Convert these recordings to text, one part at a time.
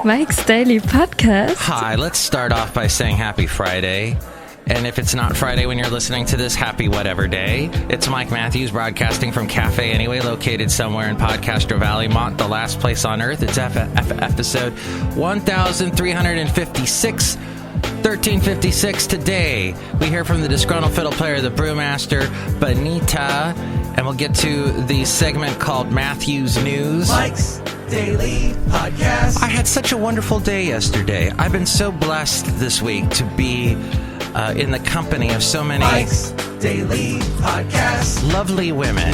Mike's Daily Podcast. Hi, let's start off by saying happy Friday. And if it's not Friday when you're listening to this, happy whatever day. It's Mike Matthews broadcasting from Cafe Anyway, located somewhere in Podcaster Valley, Mont, the last place on earth. It's episode 1356, 1356 today. We hear from the Disgruntled Fiddle player, the Brewmaster, Benita, and we'll get to the segment called Matthews News. Mike's Daily Podcast. I had such a wonderful day yesterday. I've been so blessed this week to be in the company of so many Mike's Daily Podcast. Lovely women.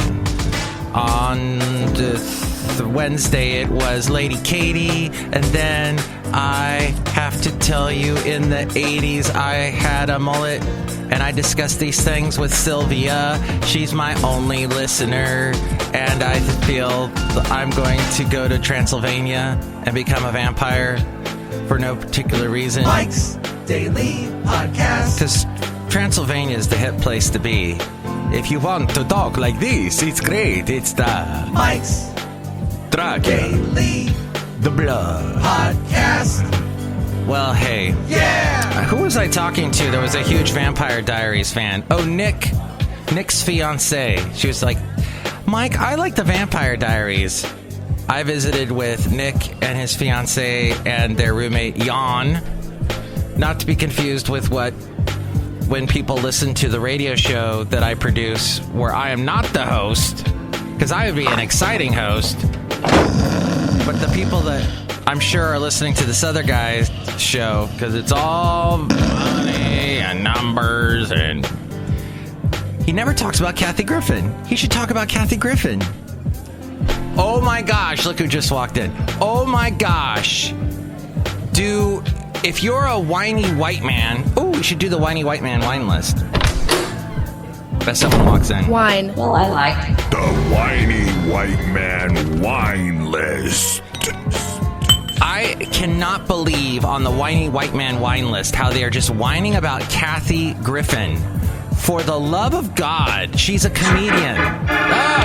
On the Wednesday, it was Lady Katie, and then I have to tell you, in the 80s, I had a mullet, and I discussed these things with Sylvia. She's my only listener, and I feel I'm going to go to Transylvania and become a vampire for no particular reason. Mike's Daily Podcast. Because Transylvania is the hip place to be. If you want to talk like this, it's great. It's the Mike's Dracula, Daily the Blood Podcast. Well, hey. Yeah! Who was I talking to? There was a huge Vampire Diaries fan. Oh, Nick's fiance. She was like, Mike, I like the Vampire Diaries. I visited with Nick and his fiance and their roommate, Jan. Not to be confused with when people listen to the radio show that I produce, where I am not the host, because I would be an exciting host. But the people that I'm sure are listening to this other guy's show, because it's all money and numbers, and he never talks about Kathy Griffin. He should talk about Kathy Griffin. Oh my gosh, look who just walked in. Oh my gosh. If you're a whiny white man, we should do the whiny white man wine list. As someone walks in. Wine. Well, I like The whiny white man wine list. I cannot believe on the whiny white man wine list how they are just whining about Kathy Griffin. For the love of God, she's a comedian.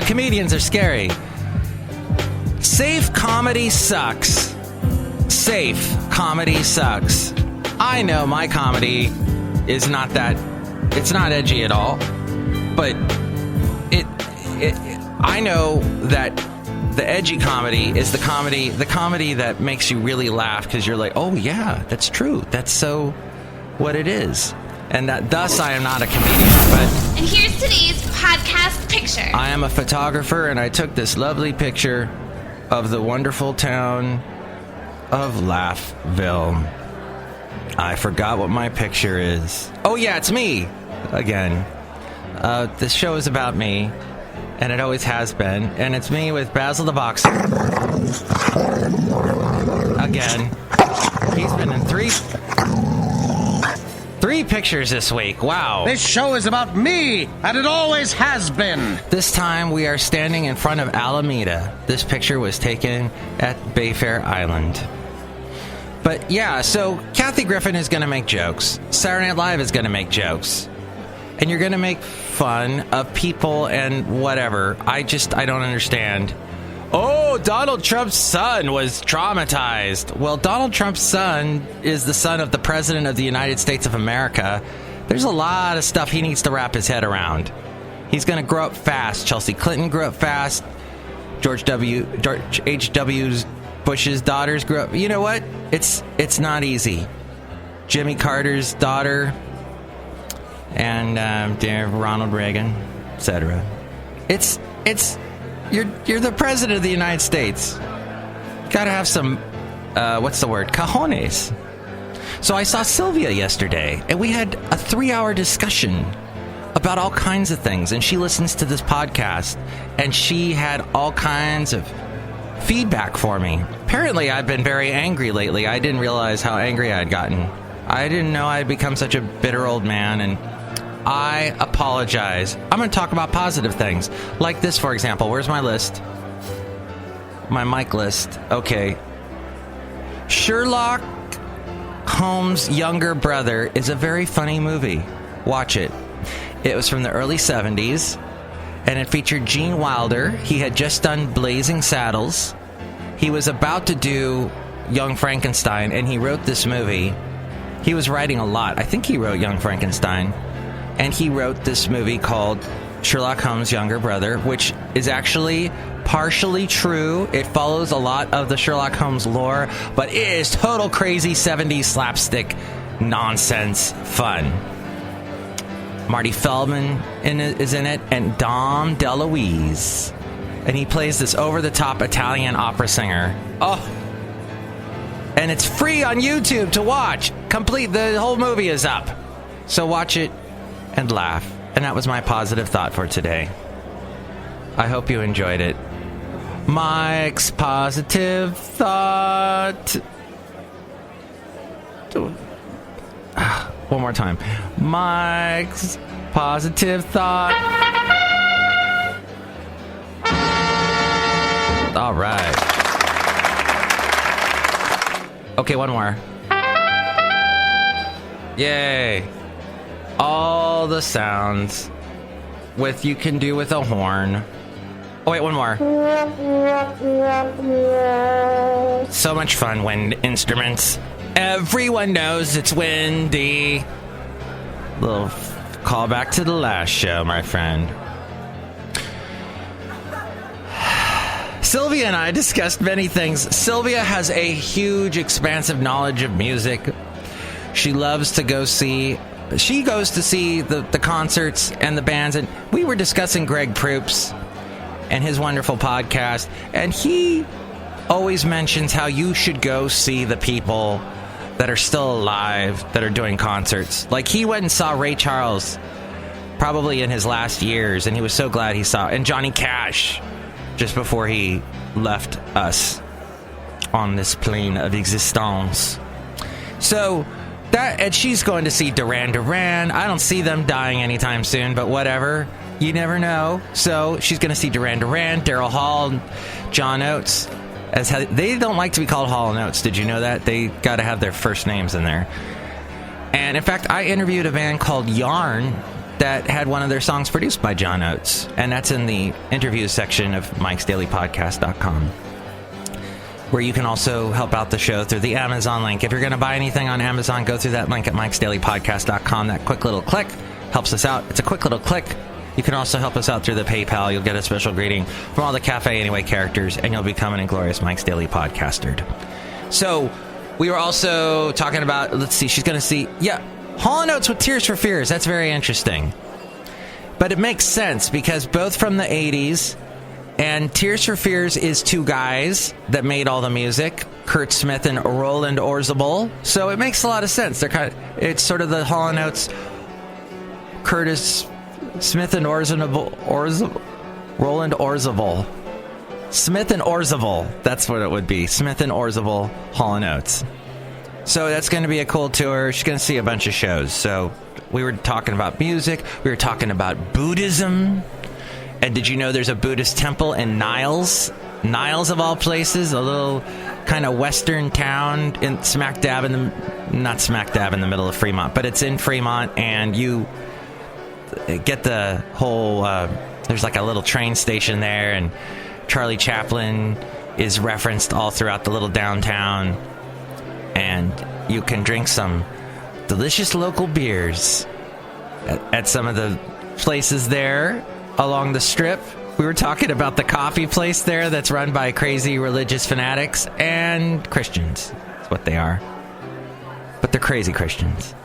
Comedians are scary. Safe comedy sucks. Safe comedy sucks. I know my comedy is not that, it's not edgy at all, but I know that the edgy comedy is the comedy that makes you really laugh, because you're like, oh yeah, that's true, that's so what it is. And that thus I am not a comedian. But and here's today's podcast picture. I am a photographer, and I took this lovely picture of the wonderful town of Laughville. I forgot what my picture is. Oh yeah, it's me again. This show is about me, and it always has been, and it's me with Basil the Boxer. Again. He's been in three pictures this week. Wow. This show is about me, and it always has been. This time we are standing in front of Alameda. This picture was taken at Bayfair Island. But yeah, so Kathy Griffin is going to make jokes. Saturday Night Live is going to make jokes. And you're going to make fun of people and whatever. I don't understand. Oh, Donald Trump's son was traumatized. Well, Donald Trump's son is the son of the President of the United States of America. There's a lot of stuff he needs to wrap his head around. He's going to grow up fast. Chelsea Clinton grew up fast. George H.W. Bush's daughters grew up. You know what? It's not easy. Jimmy Carter's daughter and Ronald Reagan, etc. You're the president of the United States. You gotta have some cojones. So I saw Sylvia yesterday, and we had a 3-hour discussion about all kinds of things, and she listens to this podcast, and she had all kinds of feedback for me. Apparently, I've been very angry lately. I didn't realize how angry I'd gotten. I didn't know I'd become such a bitter old man, and I apologize. I'm going to talk about positive things. Like this, for example. Where's my list? My mic list. Okay. Sherlock Holmes' younger brother is a very funny movie. Watch it. It was from the early 70s, and it featured Gene Wilder. He had just done Blazing Saddles. He was about to do Young Frankenstein, and he wrote this movie. He was writing a lot. I think he wrote Young Frankenstein, and he wrote this movie called Sherlock Holmes' Younger Brother, which is actually partially true. It follows a lot of the Sherlock Holmes lore, but it is total crazy 70s slapstick nonsense fun. Marty Feldman is in it, and Dom DeLuise. And he plays this over-the-top Italian opera singer. Oh! And it's free on YouTube to watch. The whole movie is up. So watch it and laugh. And that was my positive thought for today. I hope you enjoyed it. Mike's positive thought. One more time. Mike's positive thought. All right. Okay, one more. Yay. All the sounds you can do with a horn. Oh, wait, one more. So much fun, wind instruments. Everyone knows it's windy. Little callback to the last show, my friend. Sylvia and I discussed many things. Sylvia has a huge, expansive knowledge of music. She loves to go see... She goes to see the concerts and the bands, and we were discussing Greg Proops and his wonderful podcast, and he always mentions how you should go see the people that are still alive that are doing concerts. Like, he went and saw Ray Charles probably in his last years, and he was so glad he saw... And Johnny Cash, just before he left us on this plane of existence. So... and she's going to see Duran Duran. I don't see them dying anytime soon, but whatever. You never know. So she's going to see Duran Duran, Daryl Hall, John Oates. They don't like to be called Hall & Oates. Did you know that? They got to have their first names in there. And in fact, I interviewed a band called Yarn that had one of their songs produced by John Oates. And that's in the interviews section of MIKEs-DAILY-PODCAST.com. Where you can also help out the show through the Amazon link. If you're going to buy anything on Amazon, go through that link at MIKES-DAILY-PODCAST.com. That quick little click helps us out. It's a quick little click. You can also help us out through the PayPal. You'll get a special greeting from all the Cafe Anyway characters, and you'll become an inglorious Mike's Daily Podcaster. So, we were also talking about, let's see, she's going to see, Hall & Oates with Tears for Fears. That's very interesting. But it makes sense, because both from the 80s... And Tears for Fears is two guys that made all the music, Kurt Smith and Roland Orzabal. So it makes a lot of sense. It's sort of the Hall & Oates, Curtis Smith and Roland Orzabal. Smith and Orzabal. That's what it would be. Smith and Orzabal, Hall & Oates. So that's going to be a cool tour. She's going to see a bunch of shows. So we were talking about music. We were talking about Buddhism. And did you know there's a Buddhist temple in Niles? Niles, of all places, a little kind of western town not smack dab in the middle of Fremont, but it's in Fremont, and you get the whole, there's like a little train station there, and Charlie Chaplin is referenced all throughout the little downtown, and you can drink some delicious local beers at some of the places there. Along the strip, we were talking about the coffee place there that's run by crazy religious fanatics and Christians. That's what they are. But they're crazy Christians.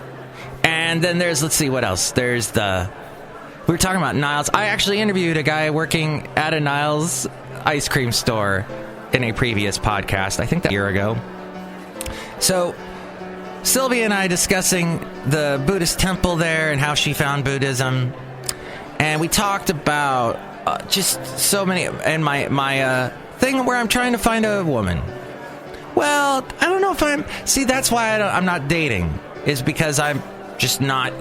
And then let's see what else. We were talking about Niles. I actually interviewed a guy working at a Niles ice cream store in a previous podcast, I think that a year ago. So, Sylvia and I discussing the Buddhist temple there and how she found Buddhism. And we talked about just so many, and my thing where I'm trying to find a woman. Well, I don't know if see, that's why I'm not dating, is because I'm just not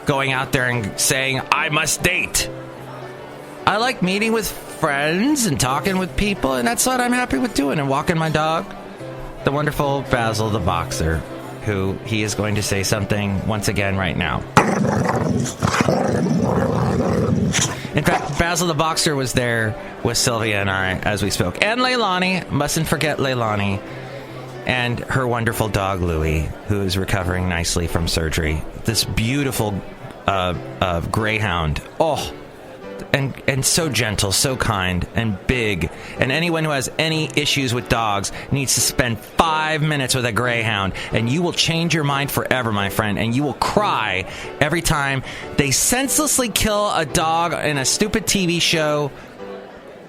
going out there and saying, I must date. I like meeting with friends and talking with people, and that's what I'm happy with doing, and walking my dog. The wonderful Basil the Boxer, who he is going to say something once again right now. In fact, Basil the Boxer was there with Sylvia and I as we spoke. And Leilani. Mustn't forget Leilani. and her wonderful dog, Louie, who is recovering nicely from surgery. This beautiful greyhound. Oh, and so gentle, so kind, and big. And anyone who has any issues with dogs needs to spend 5 minutes with a greyhound, and you will change your mind forever, my friend. And you will cry every time they senselessly kill a dog in a stupid TV show.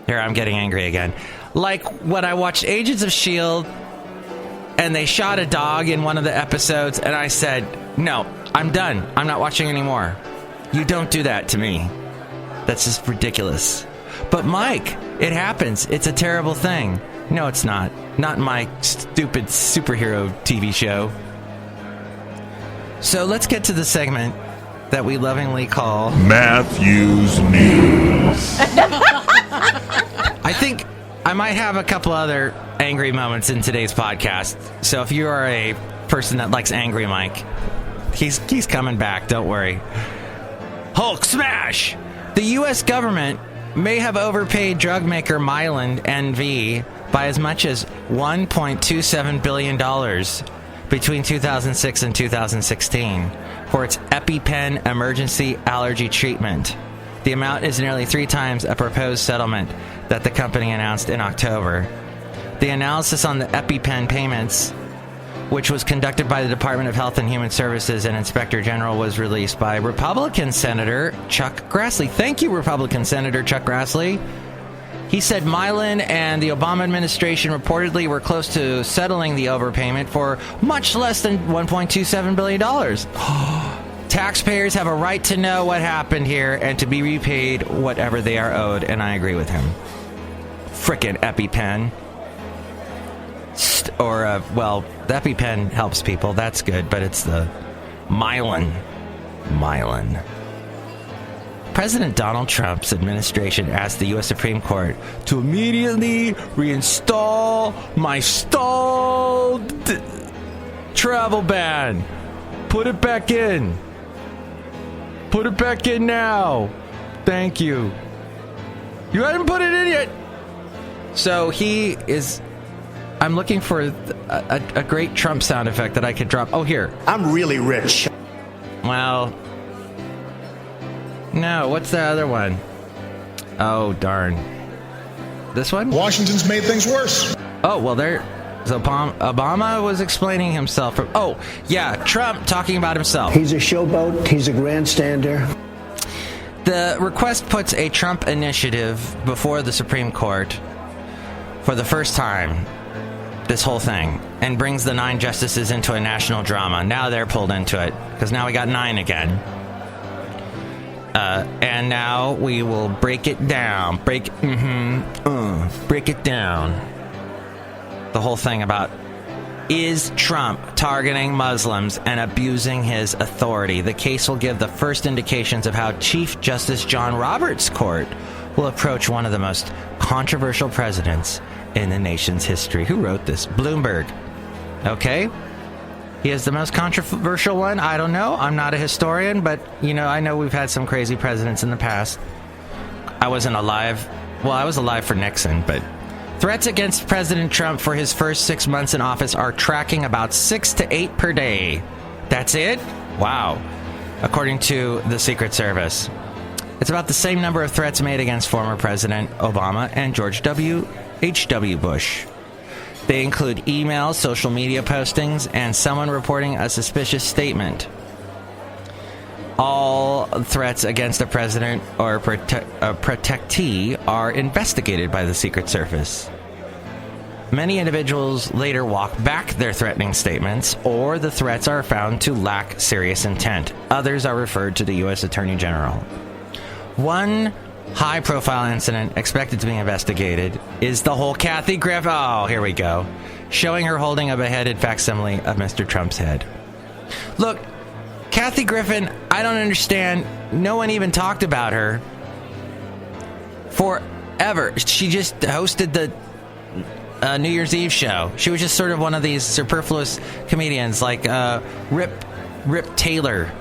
Here, I'm getting angry again. Like when I watched Agents of S.H.I.E.L.D., and they shot a dog in one of the episodes, and I said, no, I'm done. I'm not watching anymore. You don't do that to me. That's just ridiculous. But Mike, it happens. It's a terrible thing. No, it's not. Not my stupid superhero TV show. So let's get to the segment that we lovingly call Matthew's News. I think I might have a couple other angry moments in today's podcast. So if you are a person that likes Angry Mike, he's coming back. Don't worry. Hulk smash! The U.S. government may have overpaid drug maker Mylan NV by as much as $1.27 billion between 2006 and 2016 for its EpiPen emergency allergy treatment. The amount is nearly 3 times a proposed settlement that the company announced in October. The analysis on the EpiPen payments, which was conducted by the Department of Health and Human Services and Inspector General, was released by Republican Senator Chuck Grassley. Thank you, Republican Senator Chuck Grassley. He said Mylan and the Obama administration reportedly were close to settling the overpayment for much less than $1.27 billion. Taxpayers have a right to know what happened here and to be repaid whatever they are owed, and I agree with him. Frickin' EpiPen. Well, the EpiPen helps people. That's good, but it's the Mylan. President Donald Trump's administration asked the U.S. Supreme Court to immediately reinstall my stalled travel ban. Put it back in. Put it back in now. Thank you. You hadn't put it in yet. So he is... I'm looking for a great Trump sound effect that I could drop. Oh, here. I'm really rich. Well, no, what's the other one? Oh, darn. This one? Washington's made things worse. Oh, well, there. Obama was explaining himself. Oh, yeah, Trump talking about himself. He's a showboat. He's a grandstander. The request puts a Trump initiative before the Supreme Court for the first time. This whole thing, and brings the 9 justices into a national drama. Now they're pulled into it, because now we got 9 again. And now we will break it down. Break it down. The whole thing about, is Trump targeting Muslims and abusing his authority? The case will give the first indications of how Chief Justice John Roberts' court will approach one of the most controversial presidents in the nation's history. Who wrote this? Bloomberg. Okay. He is the most controversial one. I don't know. I'm not a historian, but, I know we've had some crazy presidents in the past. I wasn't alive. Well, I was alive for Nixon, but threats against President Trump for his first 6 months in office are tracking about 6 to 8 per day. That's it? Wow. According to the Secret Service. It's about the same number of threats made against former President Obama and George H.W. Bush. They include emails, social media postings, and someone reporting a suspicious statement. All threats against a president or a protectee are investigated by the Secret Service. Many individuals later walk back their threatening statements, or the threats are found to lack serious intent. Others are referred to the U.S. Attorney General. One high-profile incident expected to be investigated is the whole Kathy Griffin. Oh, here we go. Showing her holding a beheaded facsimile of Mr. Trump's head. Look, Kathy Griffin, I don't understand. No one even talked about her forever. She just hosted the New Year's Eve show. She was just sort of one of these superfluous comedians like Rip Taylor.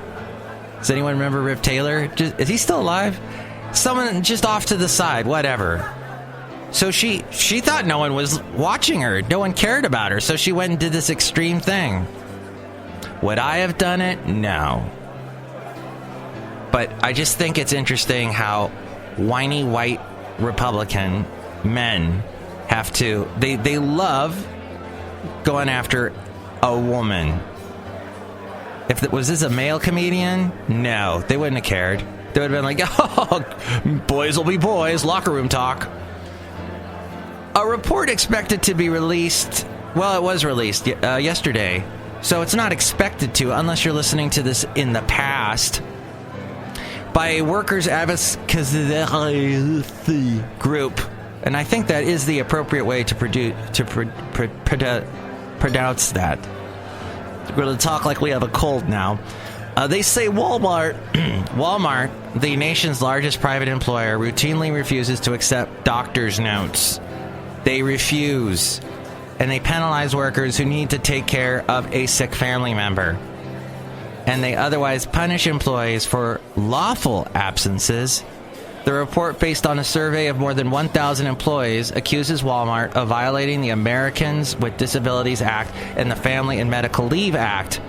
Does anyone remember Rip Taylor? Is he still alive? Someone just off to the side, whatever. So she thought no one was watching her. No one cared about her. So she went and did this extreme thing. Would I have done it? No. But I just think it's interesting how whiny white Republican men have to... They love going after a woman. Was this a male comedian? No, they wouldn't have cared. They would have been like, oh, boys will be boys, locker room talk. A report expected to be released, well, it was released yesterday, so it's not expected to, unless you're listening to this in the past, by a workers' advocacy group, and I think that is the appropriate way to pronounce that. We're going to talk like we have a cold now. They say Walmart, the nation's largest private employer, routinely refuses to accept doctor's notes. They refuse. And they penalize workers who need to take care of a sick family member. And they otherwise punish employees for lawful absences. The report, based on a survey of more than 1,000 employees, accuses Walmart of violating the Americans with Disabilities Act and the Family and Medical Leave Act,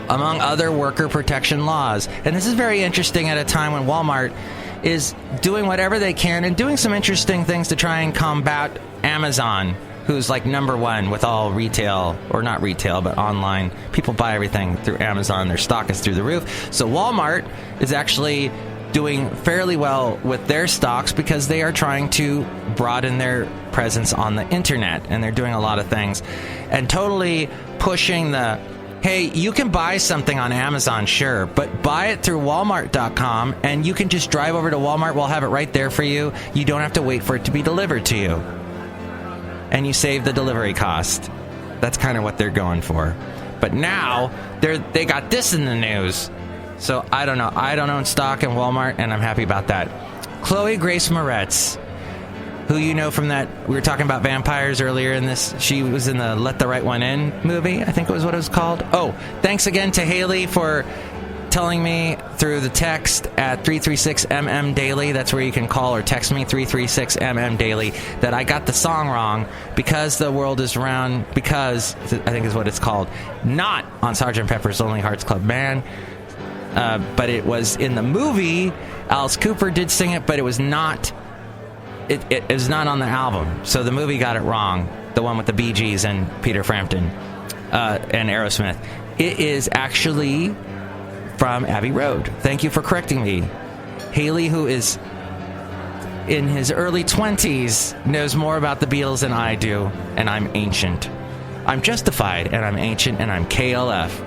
among other worker protection laws. And this is very interesting at a time when Walmart is doing whatever they can and doing some interesting things to try and combat Amazon, who's like number one with all retail, or not retail, but online. People buy everything through Amazon. Their stock is through the roof. So Walmart is actually doing fairly well with their stocks because they are trying to broaden their presence on the internet, and they're doing a lot of things and totally pushing the, hey, you can buy something on Amazon, sure, but buy it through Walmart.com, and you can just drive over to Walmart. We'll have it right there for you. You don't have to wait for it to be delivered to you, and you save the delivery cost. That's kind of what they're going for. But now they got this in the news. So I don't know. I don't own stock in Walmart, and I'm happy about that. Chloe Grace Moretz, who you know from that, we were talking about vampires earlier in this. She was in the Let the Right One In movie, I think it was what it was called. Oh, thanks again to Haley for telling me through the text at 336-MM-DAILY. That's where you can call or text me, 336-MM-DAILY, that I got the song wrong. Because the World is Round, because, I think is what it's called, not on Sgt. Pepper's Lonely Hearts Club Band. But it was in the movie. Alice Cooper did sing it, but it was not. It was not on the album. So the movie got it wrong. The one with the Bee Gees and Peter Frampton and Aerosmith. It is actually from Abbey Road. Thank you for correcting me, Haley, who is in his early 20s, knows more about the Beatles than I do, and I'm ancient. I'm justified, and I'm ancient, and I'm KLF.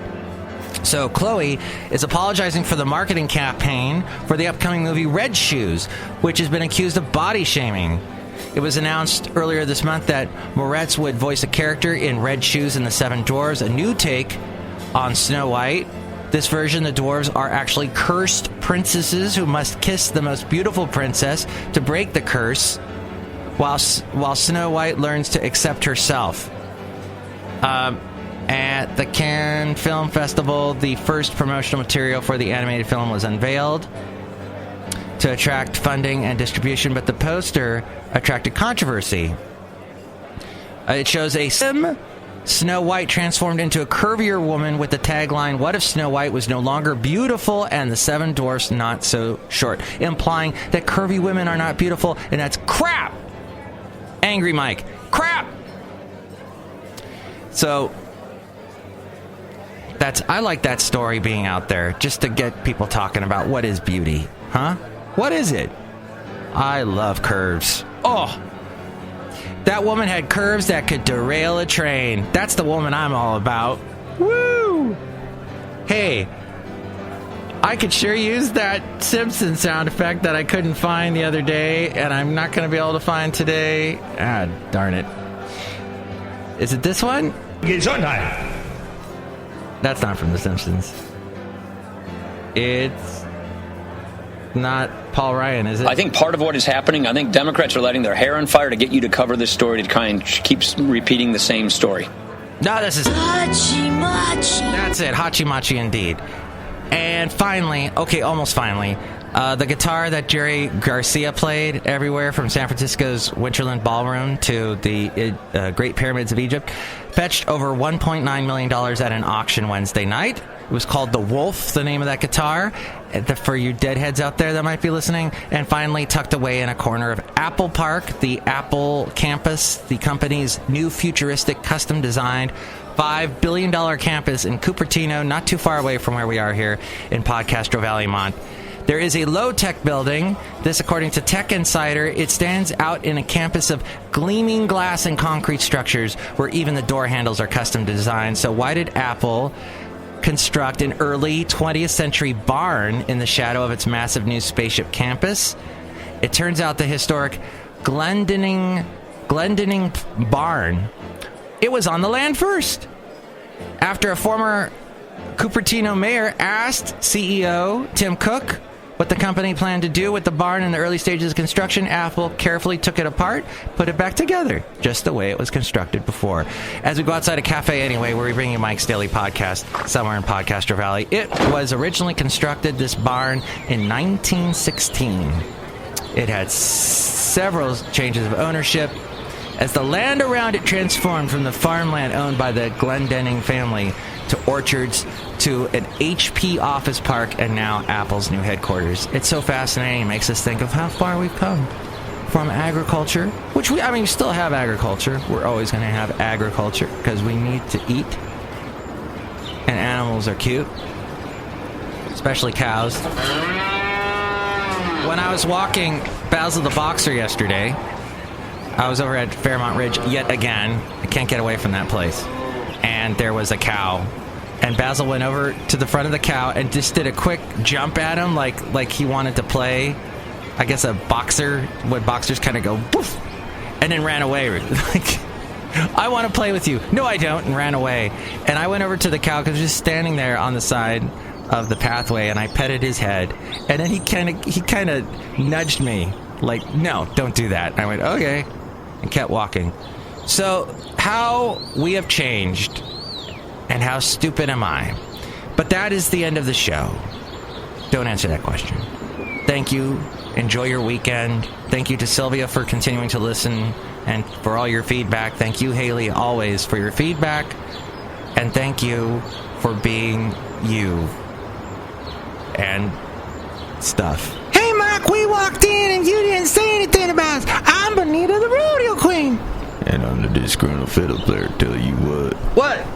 So Chloe is apologizing for the marketing campaign for the upcoming movie Red Shoes, which has been accused of body shaming. It was announced earlier this month that Moretz would voice a character in Red Shoes and the Seven Dwarfs, a new take on Snow White. This version, the dwarves are actually cursed princesses who must kiss the most beautiful princess to break the curse, while Snow White learns to accept herself. At the Cannes Film Festival, the first promotional material for the animated film was unveiled to attract funding and distribution, but the poster attracted controversy. It shows a Snow White transformed into a curvier woman with the tagline, "What if Snow White was no longer beautiful and the seven dwarfs not so short?" implying that curvy women are not beautiful, and that's crap! Angry Mike. Crap! So I like that story being out there, just to get people talking about what is beauty, huh? What is it? I love curves. Oh, that woman had curves that could derail a train. That's the woman I'm all about. Woo! Hey, I could sure use that Simpson sound effect that I couldn't find the other day, and I'm not going to be able to find today. Ah, darn it. Is it this one? Gesundheit. That's not from The Simpsons. It's not Paul Ryan, is it? I think part of what is happening, I think Democrats are letting their hair on fire to get you to cover this story, to try and keep repeating the same story. No, this is... Hachi-machi. That's it, Hachi-machi indeed. And finally, okay, almost finally, The guitar that Jerry Garcia played everywhere from San Francisco's Winterland Ballroom to the Great Pyramids of Egypt fetched over $1.9 million at an auction Wednesday night. It was called the Wolf, the name of that guitar, for you deadheads out there that might be listening. And finally, tucked away in a corner of Apple Park, the Apple campus, the company's new futuristic, custom-designed $5 billion campus in Cupertino, not too far away from where we are here in Podcastro Valley, Mont. There is a low-tech building. This, according to Tech Insider, it stands out in a campus of gleaming glass and concrete structures where even the door handles are custom designed. So why did Apple construct an early 20th century barn in the shadow of its massive new spaceship campus? It turns out the historic Glendenning barn, it was on the land first. After a former Cupertino mayor asked CEO Tim Cook what the company planned to do with the barn in the early stages of construction, Apple carefully took it apart, put it back together, just the way it was constructed before. As we go outside a cafe anyway, where we bring you Mike's Daily Podcast somewhere in Podcastro Valley, it was originally constructed, this barn, in 1916. It had several changes of ownership as the land around it transformed from the farmland owned by the Glendenning family to orchards, to an HP office park, and now Apple's new headquarters. It's so fascinating. It makes us think of how far we've come from agriculture, which we still have agriculture. We're always going to have agriculture because we need to eat. And animals are cute, especially cows. When I was walking Basil the Boxer yesterday, I was over at Fairmont Ridge yet again. I can't get away from that place. And there was a cow. And Basil went over to the front of the cow and just did a quick jump at him like he wanted to play, I guess, a boxer, when boxers kind of go, poof, and then ran away. Like, I want to play with you. No, I don't, and ran away. And I went over to the cow because he was just standing there on the side of the pathway, and I petted his head. And then he kind of nudged me, like, no, don't do that. And I went, okay, and kept walking. So, how we have changed, and how stupid am I? But that is the end of the show. Don't answer that question. Thank you. Enjoy your weekend. Thank you to Sylvia for continuing to listen and for all your feedback. Thank you, Haley, always for your feedback. And thank you for being you. And stuff. Hey, Mike, we walked in and you didn't say anything about us. I'm Benita, the rodeo queen. And I'm the disgruntled fiddle player. Tell you what. What?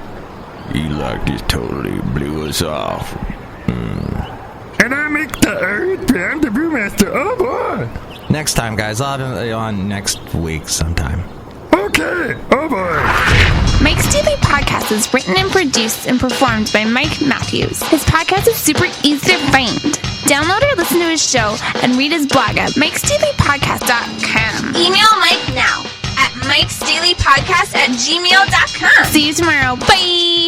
Eli just totally blew us off. And I make the earth. I'm the Brewmaster. Oh, boy. Next time, guys. I'll have it on next week sometime. Okay. Oh, boy. Mike's Daily Podcast is written and produced and performed by Mike Matthews. His podcast is super easy to find. Download or listen to his show and read his blog at MIKEs-DAILY-PODCAST.com. Email Mike now at MIKEs-DAILY-PODCAST@gmail.com. See you tomorrow. Bye.